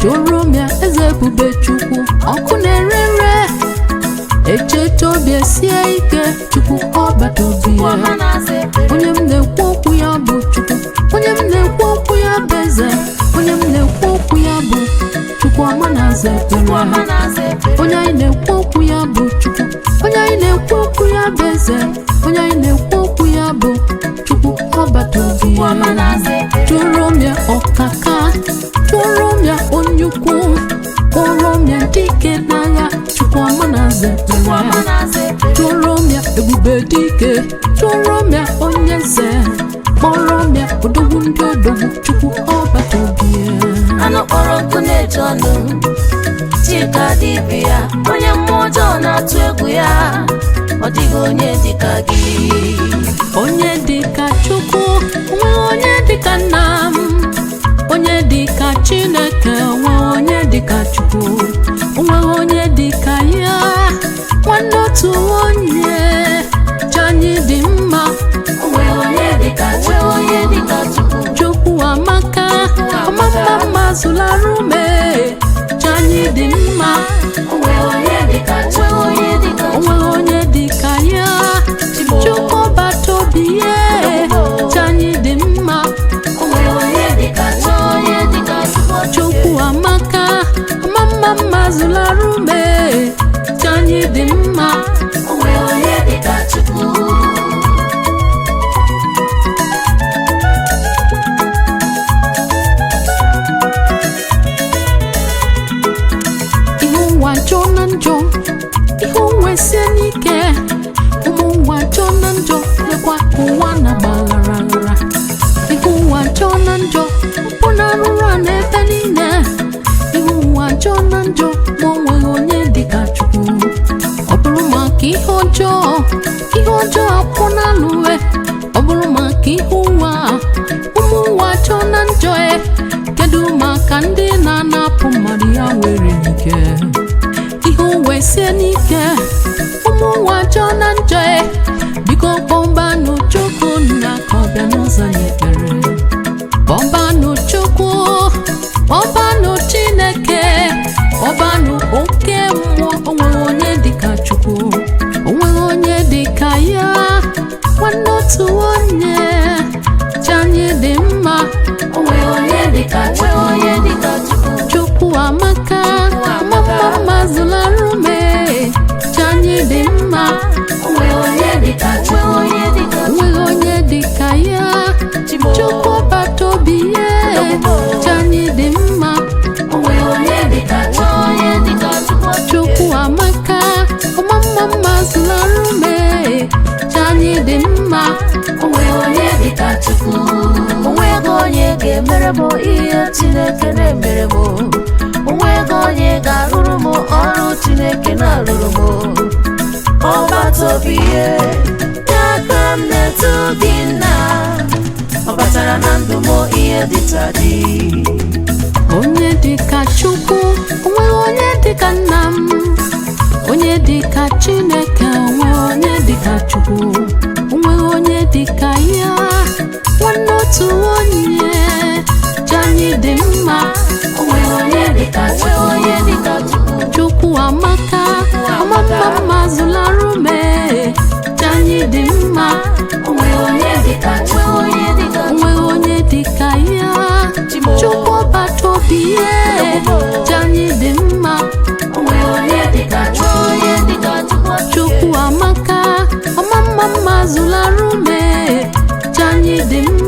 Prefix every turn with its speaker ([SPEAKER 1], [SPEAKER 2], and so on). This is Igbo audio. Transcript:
[SPEAKER 1] Joromia eze ebube Chukwu ọkụ na-erere echeta obi esie ike Chukwu ọbata obi ya onye m na-ekwu okwu ya bụ Chukwu onye m na-ekwu okwu ya bụ eze onye m na-ekwu okwu ya bụ Chukwu ọma na-aza ekpere onye anyị na-ekwu okwu ya bụ Chukwu onye anyị na-ekwu okwu ya bụ eze onye anyị na-ekwu okwu ya bụ Chukwu ọbata obi ya Joromia ọkaka Joromia onye ukwu Joromia dike n'agha Chukwu ọma na-aza ekpere Joromia ebube dike Joromia onye eze Joromia odogwu ndị odogwu Chukwu ọbata obi ya
[SPEAKER 2] anụ kpọrọ nkụ na-eje ọnụ Chika dibịa onye mmụọ ọjọọ na-atụ egwu ya ọ dịghị onye dịka gị
[SPEAKER 1] onye dịka Chukwu onwe onye dịka nna m onye dịka Chineke onwe onye dịka Chukwu onwe onye dịka ya nwanne otu onye anyị dị mma
[SPEAKER 2] onwe onye dịka Chukwu
[SPEAKER 1] Chukwu amaka ọmamma zụlarume anyị dị mma
[SPEAKER 2] onwe onye dịka Chukwu
[SPEAKER 1] onwe onye dịka ya Chukwu ọbata obi ya anyị dị mma
[SPEAKER 2] onwe onye dịka Chukwu
[SPEAKER 1] Chukwu amaka ọmamma zụlarume anyị dị mma
[SPEAKER 2] onwe onye dịka Chukwu
[SPEAKER 1] njọ na njọ ihe onwe sie n'ike ụmụ nwa njọ na njọ lekwa ụwa na gbaghara aghara ihe ụwa njọ na njọ mpụ na arụrụ a n'ebe niile ihe ụwa njọ na njọ ma o nweghị onye dịka Chukwu ọ bụrụ maka ihe ọjọọ akwụ na alụwe ọ bụrụ maka ihe ụwa ụmụ ụwa njọ na njọ kedu maka ndị na-anapụ mmadụ ya nwere ike ihe uwe sie n'ike ụmụ nwa njọ na njọ biko kpọmbanụ Chukwu nna ka ọ bịa n'ụzọ anyị ekpere kpọmbanụ Chukwu kpọmbanụ Chineke kpọmbanụ oke mmụọ onweghị onye dịka Chukwu onweghị onye dịka ya nwanne otu onye anyị dị mma
[SPEAKER 2] onweghị onye dịka Chukwu
[SPEAKER 1] Chukwu amaka ọmamma zụlarume anyị dị mma
[SPEAKER 2] onweghị onye dịka Chukwu
[SPEAKER 1] onweghị onye dịka ya Chukwu ọbata obi ya anyị dị mma
[SPEAKER 2] onweghị onye dịka Chukwu
[SPEAKER 1] Chukwu amaka ọmamma zụlarume anyị dị mma
[SPEAKER 2] onweghị onye dịka Chukwu onweghị onye ga-emere m ihe Chineke na-emere m onweghị onye ga-arụrụ m ọrụ Chineke na-arụrụ m ọbata obi ya aka m na-eto gị nna ọ batara na ndụ m ihe dịta dị
[SPEAKER 1] onye dịka Chukwu onweghị onye dịka nna m onye dịka Chineke onweghị onye dịka Chukwu onweghị onye dịka ya nwanne otu onye anyị dị mma
[SPEAKER 2] onweghị onye dịka Chukwu
[SPEAKER 1] Chukwu amaka ọmamma zụlarume anyị dị mma
[SPEAKER 2] onweghị onye dịka Chukwu
[SPEAKER 1] onweghị onye dịka ya Chukwu ọbata obi ya anyị dị mma
[SPEAKER 2] onweghị onye dịka Chukwu
[SPEAKER 1] Chukwu amaka ọmamma zụlarume anyị dị mma